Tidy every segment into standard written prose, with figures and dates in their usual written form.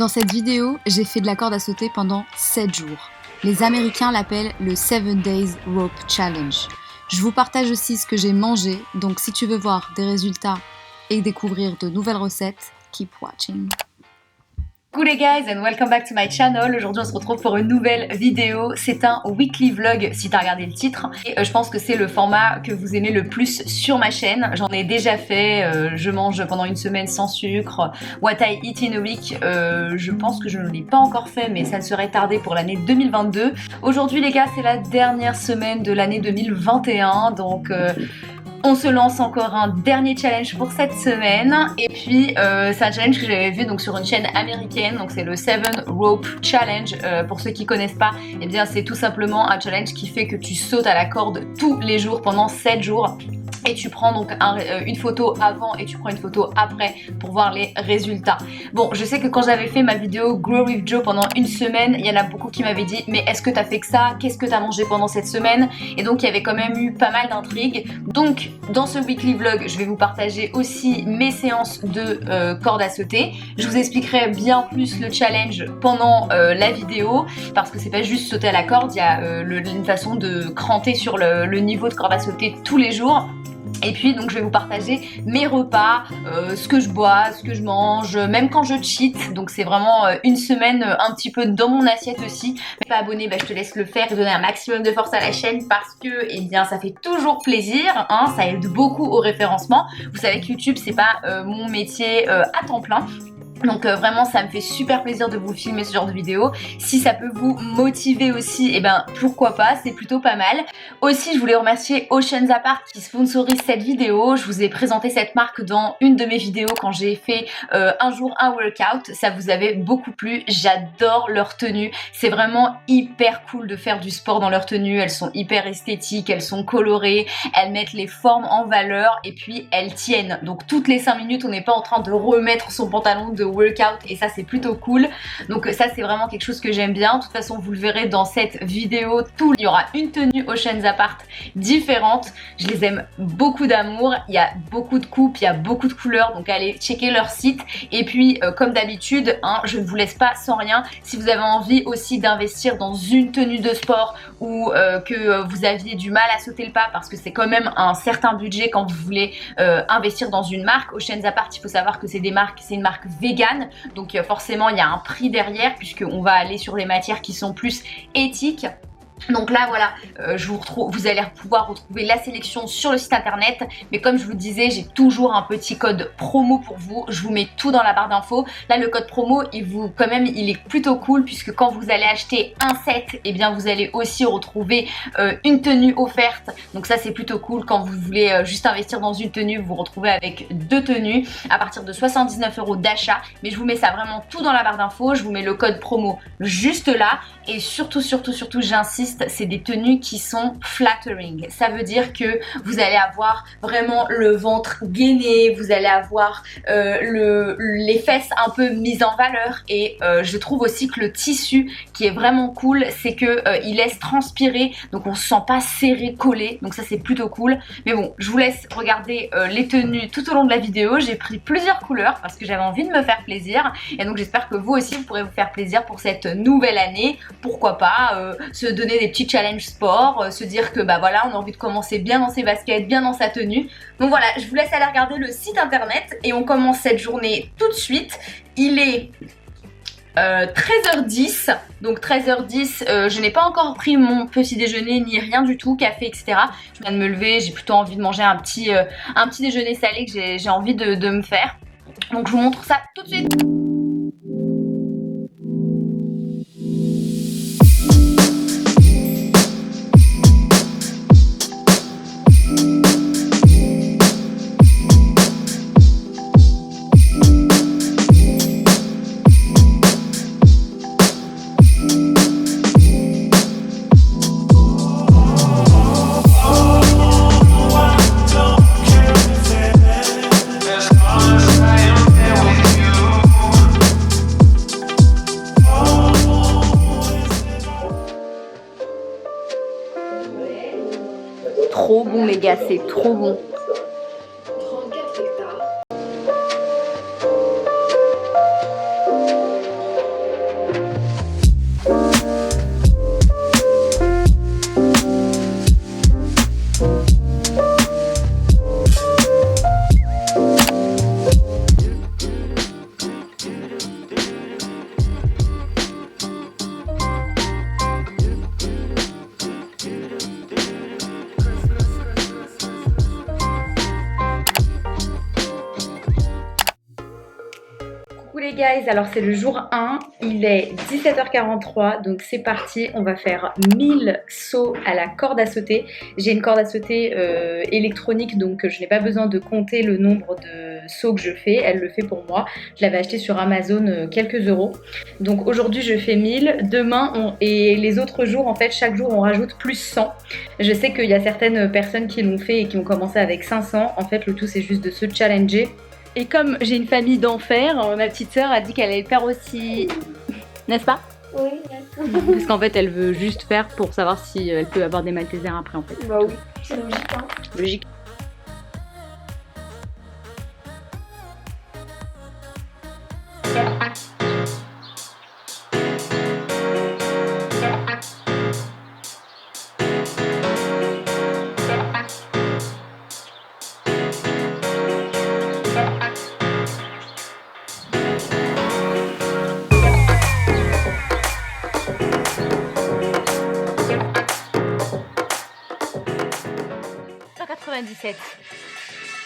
Dans cette vidéo, j'ai fait de la corde à sauter pendant 7 jours. Les Américains l'appellent le 7 Days Rope Challenge. Je vous partage aussi ce que j'ai mangé, donc si tu veux voir des résultats et découvrir de nouvelles recettes, keep watching. Coucou les guys and welcome back to my channel. Aujourd'hui on se retrouve pour une nouvelle vidéo. C'est un weekly vlog si t'as regardé le titre. Et je pense que c'est le format que vous aimez le plus sur ma chaîne. J'en ai déjà fait, je mange pendant une semaine sans sucre. What I eat in a week, je pense que je ne l'ai pas encore fait mais ça ne serait tardé pour l'année 2022. Aujourd'hui les gars c'est la dernière semaine de l'année 2021 donc... on se lance encore un dernier challenge pour cette semaine et puis c'est un challenge que j'avais vu donc sur une chaîne américaine, donc c'est le 7 Rope Challenge. Pour ceux qui connaissent pas, eh bien c'est tout simplement un challenge qui fait que tu sautes à la corde tous les jours pendant 7 jours. Et tu prends donc une photo avant et tu prends une photo après pour voir les résultats. Bon, je sais que quand j'avais fait ma vidéo Grow with Joe pendant une semaine, il y en a beaucoup qui m'avaient dit mais est-ce que t'as fait que ça? Qu'est-ce que t'as mangé pendant cette semaine? Et donc il y avait quand même eu pas mal d'intrigues. Donc dans ce weekly vlog, je vais vous partager aussi mes séances de corde à sauter. Je vous expliquerai bien plus le challenge pendant la vidéo parce que c'est pas juste sauter à la corde, il y a une façon de cranter sur le niveau de corde à sauter tous les jours. Et puis donc je vais vous partager mes repas, ce que je bois, ce que je mange, même quand je cheat. Donc c'est vraiment une semaine un petit peu dans mon assiette aussi. Mais pas abonné, je te laisse le faire et donner un maximum de force à la chaîne parce que eh bien ça fait toujours plaisir, hein, ça aide beaucoup au référencement. Vous savez que YouTube c'est pas mon métier à temps plein. Donc vraiment ça me fait super plaisir de vous filmer ce genre de vidéo. Si ça peut vous motiver aussi, et ben pourquoi pas, c'est plutôt pas mal. Aussi je voulais remercier Oceans Apart qui sponsorise cette vidéo. Je vous ai présenté cette marque dans une de mes vidéos quand j'ai fait un jour un workout. Ça vous avait beaucoup plu, j'adore leur tenue. C'est vraiment hyper cool de faire du sport dans leur tenue. Elles sont hyper esthétiques, elles sont colorées, elles mettent les formes en valeur et puis elles tiennent. Donc toutes les 5 minutes on n'est pas en train de remettre son pantalon de workout et ça c'est plutôt cool. Donc ça c'est vraiment quelque chose que j'aime bien. De toute façon vous le verrez dans cette vidéo, il y aura une tenue Oceans Apart différente. Je les aime beaucoup d'amour, il y a beaucoup de coupes, il y a beaucoup de couleurs, donc allez checker leur site. Et puis comme d'habitude, hein, je ne vous laisse pas sans rien. Si vous avez envie aussi d'investir dans une tenue de sport ou que vous aviez du mal à sauter le pas parce que c'est quand même un certain budget quand vous voulez investir dans une marque, Oceans Apart, il faut savoir que c'est une marque vegan. Donc forcément il y a un prix derrière puisqu'on va aller sur les matières qui sont plus éthiques. Donc là voilà, vous allez pouvoir retrouver la sélection sur le site internet. Mais comme je vous disais, j'ai toujours un petit code promo pour vous. Je vous mets tout dans la barre d'infos. Là le code promo, il est plutôt cool puisque quand vous allez acheter un set, et bien vous allez aussi retrouver une tenue offerte. Donc ça c'est plutôt cool. Quand vous voulez juste investir dans une tenue, vous vous retrouvez avec 2 tenues à partir de 79 € d'achat. Mais je vous mets ça vraiment tout dans la barre d'infos. Je vous mets le code promo juste là. Et surtout j'insiste, c'est des tenues qui sont flattering. Ça veut dire que vous allez avoir vraiment le ventre gainé, vous allez avoir les fesses un peu mises en valeur. Et je trouve aussi que le tissu qui est vraiment cool, c'est que il laisse transpirer, donc on se sent pas serré, collé. Donc ça c'est plutôt cool. Mais bon, je vous laisse regarder les tenues tout au long de la vidéo. J'ai pris plusieurs couleurs parce que j'avais envie de me faire plaisir. Et donc j'espère que vous aussi vous pourrez vous faire plaisir pour cette nouvelle année. Pourquoi pas se donner des petits challenges sport, se dire que bah voilà, on a envie de commencer bien dans ses baskets, bien dans sa tenue. Donc voilà, je vous laisse aller regarder le site internet et on commence cette journée tout de suite. Il est 13h10, donc 13h10, je n'ai pas encore pris mon petit déjeuner ni rien du tout, café etc. Je viens de me lever, j'ai plutôt envie de manger un petit déjeuner salé que j'ai envie de me faire. Donc je vous montre ça tout de suite. Trop bon les gars, c'est trop bon. guys, alors c'est le jour 1, il est 17h43, donc c'est parti, on va faire 1000 sauts à la corde à sauter. J'ai une corde à sauter électronique, donc je n'ai pas besoin de compter le nombre de sauts que je fais, elle le fait pour moi. Je l'avais acheté sur Amazon quelques euros. Donc aujourd'hui je fais 1000, demain et les autres jours, en fait chaque jour on rajoute plus 100. Je sais qu'il y a certaines personnes qui l'ont fait et qui ont commencé avec 500, en fait le tout c'est juste de se challenger. Et comme j'ai une famille d'enfer, ma petite sœur a dit qu'elle allait le faire aussi, n'est-ce pas? Oui, Parce qu'en fait elle veut juste faire pour savoir si elle peut avoir des Maltesers après en fait. bah oui, c'est logique. Hein. Logique.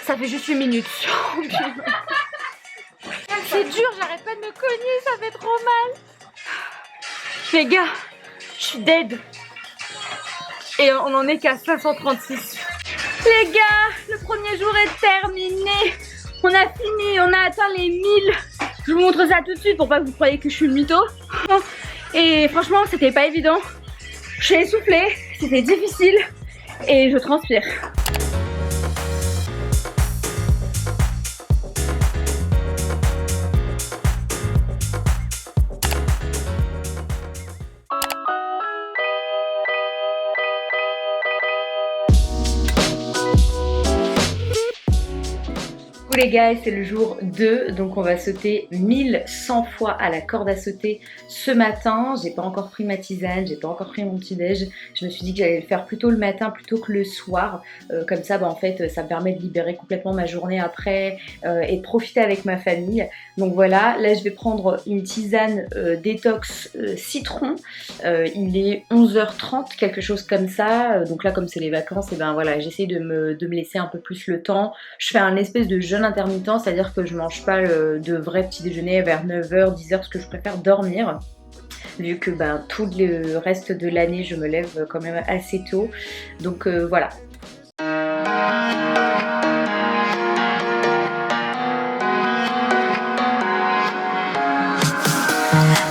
Ça fait juste 8 minutes. C'est dur, j'arrête pas de me cogner, ça fait trop mal. Les gars, je suis dead. Et on en est qu'à 536. Les gars, le premier jour est terminé. On a fini, on a atteint les 1000. Je vous montre ça tout de suite pour pas que vous croyiez que je suis une mytho. Et franchement, c'était pas évident. Je suis essoufflée, c'était difficile et je transpire. Les gars, c'est le jour 2, donc on va sauter 1100 fois à la corde à sauter ce matin. J'ai pas encore pris ma tisane, j'ai pas encore pris mon petit déj. Je me suis dit que j'allais le faire plutôt le matin plutôt que le soir. Comme ça, en fait, ça me permet de libérer complètement ma journée après et de profiter avec ma famille. Donc voilà, là je vais prendre une tisane détox citron. Il est 11h30, quelque chose comme ça. Donc là, comme c'est les vacances, et ben voilà, j'essaie de me laisser un peu plus le temps. Je fais un espèce de jeûne intermittent, c'est-à-dire que je mange pas de vrai petit déjeuner vers 9h, 10h, parce que je préfère dormir. Vu que tout le reste de l'année, je me lève quand même assez tôt. Donc voilà.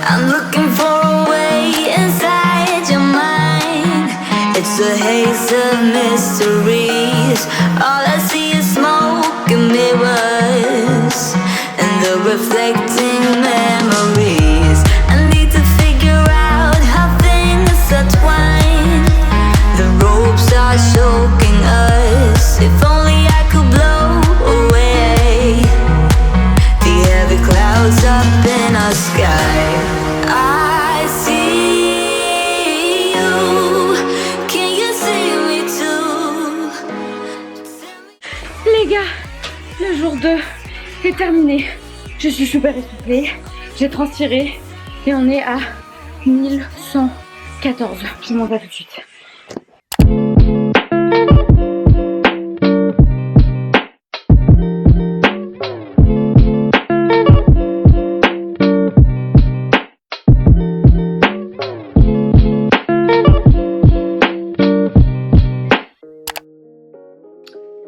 I'm looking for a way inside your mind. It's a haze of mysteries. All I see is smoke and mirrors and the reflecting memories. I need to figure out how things are twined. The ropes are choking us. If only I could blow away the heavy clouds up in our sky. I see you. Can you see me too? Les gars, le jour 2 est terminé. Je suis super essoufflée, j'ai transpiré et on est à 1114. Je vous montre ça tout de suite.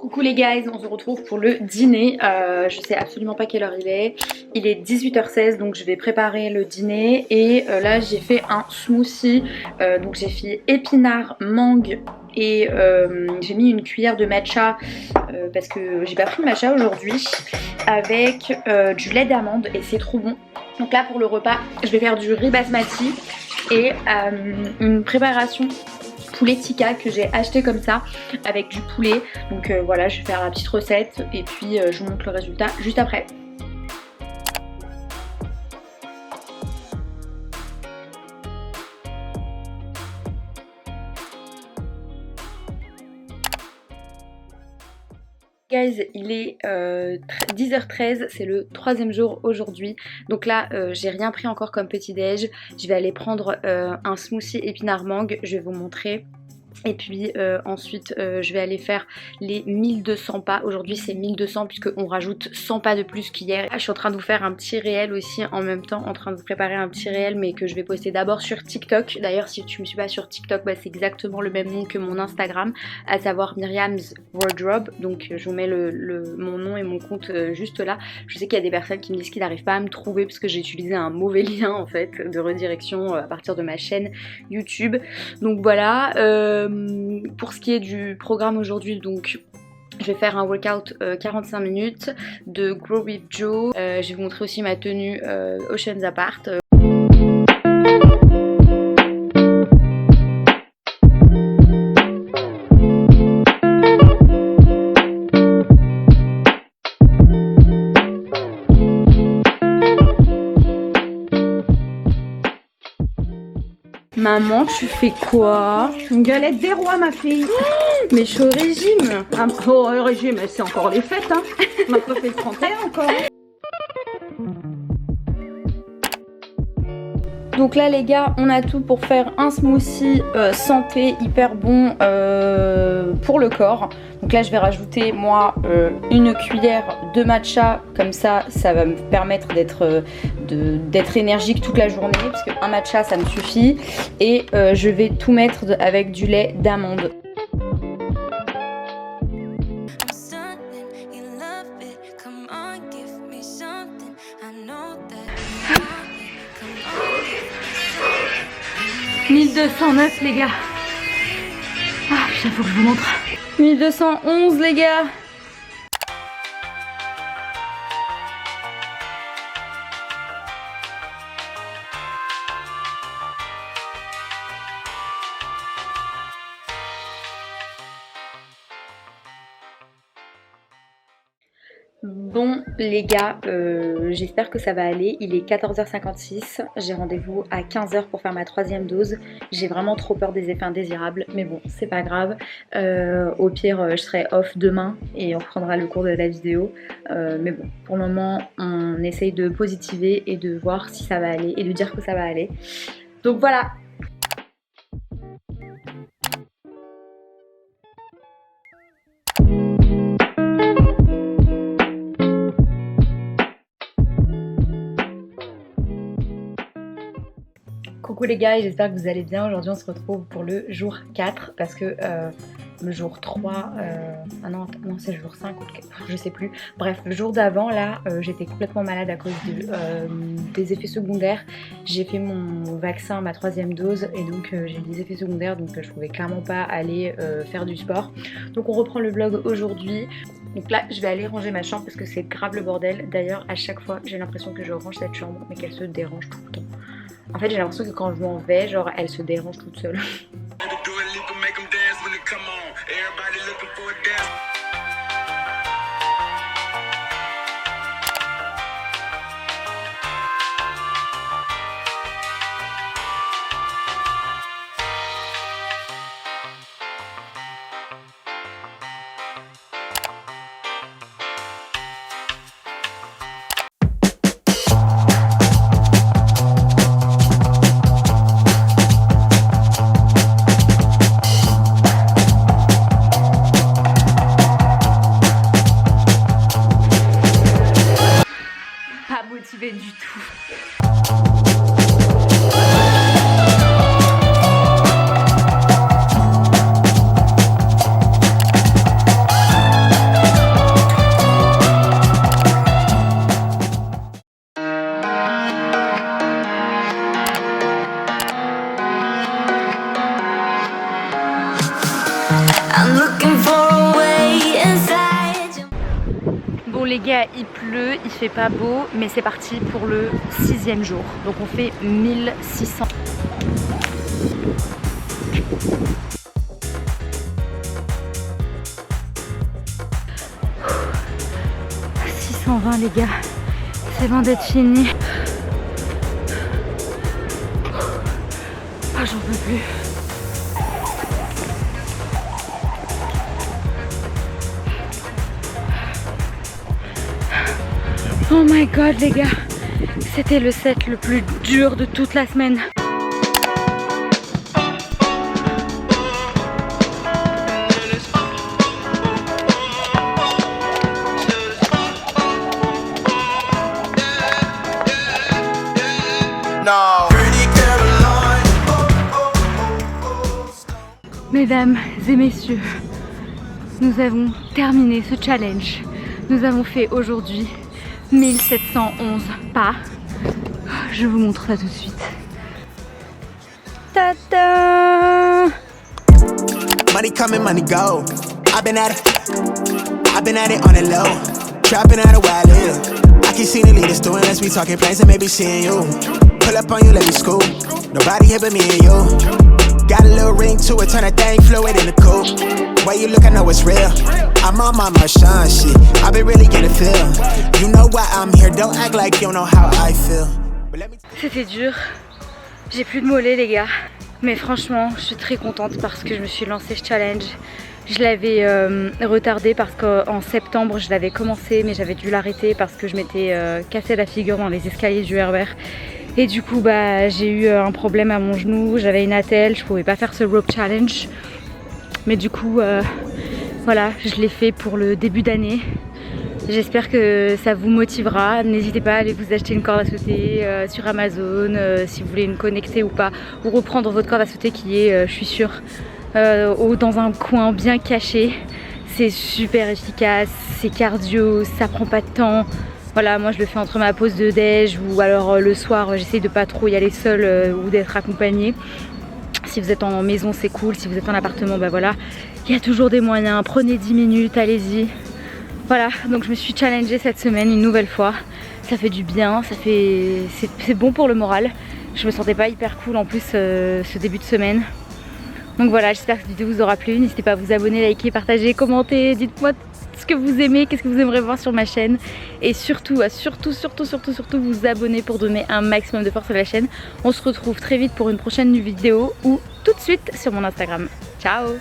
Coucou les guys, on se retrouve pour le dîner. Je sais absolument pas quelle heure il est. Il est 18h16, donc je vais préparer le dîner. Et là j'ai fait un smoothie. Donc j'ai fait épinards, mangue et j'ai mis une cuillère de matcha parce que j'ai pas pris de matcha aujourd'hui, avec du lait d'amande et c'est trop bon. Donc là pour le repas, je vais faire du riz basmati et une préparation poulet tikka que j'ai acheté comme ça avec du poulet. Donc voilà, je vais faire la petite recette et puis je vous montre le résultat juste après. Guys, il est 10h13, c'est le 3e jour aujourd'hui. Donc là, j'ai rien pris encore comme petit déj. Je vais aller prendre un smoothie épinard mangue, je vais vous montrer. Et puis ensuite je vais aller faire les 1200 pas. Aujourd'hui c'est 1200 puisqu'on rajoute 100 pas de plus qu'hier. Je suis en train de vous faire un petit réel aussi en même temps, en train de vous préparer un petit réel mais que je vais poster d'abord sur TikTok. D'ailleurs si tu me suis pas sur TikTok, bah, c'est exactement le même nom que mon Instagram, à savoir Myriam's Wardrobe. Donc je vous mets mon nom et mon compte juste là. Je sais qu'il y a des personnes qui me disent qu'ils n'arrivent pas à me trouver parce que j'ai utilisé un mauvais lien en fait de redirection à partir de ma chaîne YouTube. Donc voilà. Pour ce qui est du programme aujourd'hui, donc je vais faire un workout 45 minutes de Grow with Joe. Je vais vous montrer aussi ma tenue Oceans Apart. Maman, tu fais quoi? Une galette des rois, ma fille. Mais je suis au régime. Oh, le régime, c'est encore les fêtes, hein. On n'a pas fait le 31 encore. Donc là les gars, on a tout pour faire un smoothie santé hyper bon pour le corps. Donc là je vais rajouter moi une cuillère de matcha, comme ça va me permettre d'être énergique toute la journée, parce qu'un matcha ça me suffit. Et je vais tout mettre avec du lait d'amande. « 1209 les gars. Ah putain, faut que je vous montre. 1211 les gars. Bon les gars, j'espère que ça va aller. Il est 14h56, j'ai rendez-vous à 15h pour faire ma 3e dose. J'ai vraiment trop peur des effets indésirables, mais bon c'est pas grave. Au pire je serai off demain et on reprendra le cours de la vidéo. Mais bon, pour le moment on essaye de positiver et de voir si ça va aller et de dire que ça va aller. Donc voilà. Coucou les gars, j'espère que vous allez bien. Aujourd'hui on se retrouve pour le jour 4 parce que le jour 3, ah non c'est le jour 5 ou je sais plus. Bref, le jour d'avant là j'étais complètement malade à cause des effets secondaires. J'ai fait mon vaccin, ma 3e dose, et donc j'ai eu des effets secondaires, donc je pouvais clairement pas aller faire du sport. Donc on reprend le vlog aujourd'hui. Donc là je vais aller ranger ma chambre parce que c'est grave le bordel. D'ailleurs à chaque fois j'ai l'impression que je range cette chambre mais qu'elle se dérange tout le temps. En fait j'ai l'impression que quand je m'en vais, genre elle se dérange toute seule. Du tout. Bon les gars, il pleut, il fait pas beau, mais c'est parti pour le 6e jour. Donc on fait 1600. « 620 les gars, c'est loin d'être fini. Ah, j'en peux plus. Oh my god les gars, c'était le set le plus dur de toute la semaine. Mesdames et messieurs, nous avons terminé ce challenge. Nous avons fait aujourd'hui 1711 pas. Je vous montre ça tout de suite. Ta-da! Money coming, money go. I've been at it on the low. Trapping out of where I live. I keep seeing the leaders doing this. We talking planes and maybe seeing you. Pull up on you, let me scoop. Nobody here but me and you. Got a little ring to it, turn that thing fluid in the coupe. Way you look, I know it's real. I'm on my Marshawn shit. I've been really getting feel. You know why I'm here. Don't act like you don't know how I feel. C'était dur. J'ai plus de mollets les gars. Mais franchement, je suis très contente parce que je me suis lancé ce challenge. Je l'avais retardé parce qu'en septembre je l'avais commencé, mais j'avais dû l'arrêter parce que je m'étais cassé la figure dans les escaliers du RER. Et du coup j'ai eu un problème à mon genou, j'avais une attelle, je pouvais pas faire ce rope challenge. Mais du coup voilà, je l'ai fait pour le début d'année. J'espère que ça vous motivera. N'hésitez pas à aller vous acheter une corde à sauter sur Amazon si vous voulez une connecter ou pas, ou reprendre votre corde à sauter qui est, je suis sûre, dans un coin bien caché. C'est super efficace, c'est cardio, ça prend pas de temps. Voilà, moi je le fais entre ma pause de déj ou alors le soir, j'essaye de pas trop y aller seule ou d'être accompagnée. Si vous êtes en maison c'est cool, si vous êtes en appartement, bah voilà, il y a toujours des moyens, prenez 10 minutes, allez-y. Voilà, donc je me suis challengée cette semaine une nouvelle fois. Ça fait du bien, c'est bon pour le moral. Je me sentais pas hyper cool en plus ce début de semaine. Donc voilà, j'espère que cette vidéo vous aura plu. N'hésitez pas à vous abonner, liker, partager, commenter. Dites-moi ce que vous aimez, qu'est-ce que vous aimeriez voir sur ma chaîne. Et surtout, surtout vous abonner pour donner un maximum de force à la chaîne. On se retrouve très vite pour une prochaine vidéo ou tout de suite sur mon Instagram. Ciao!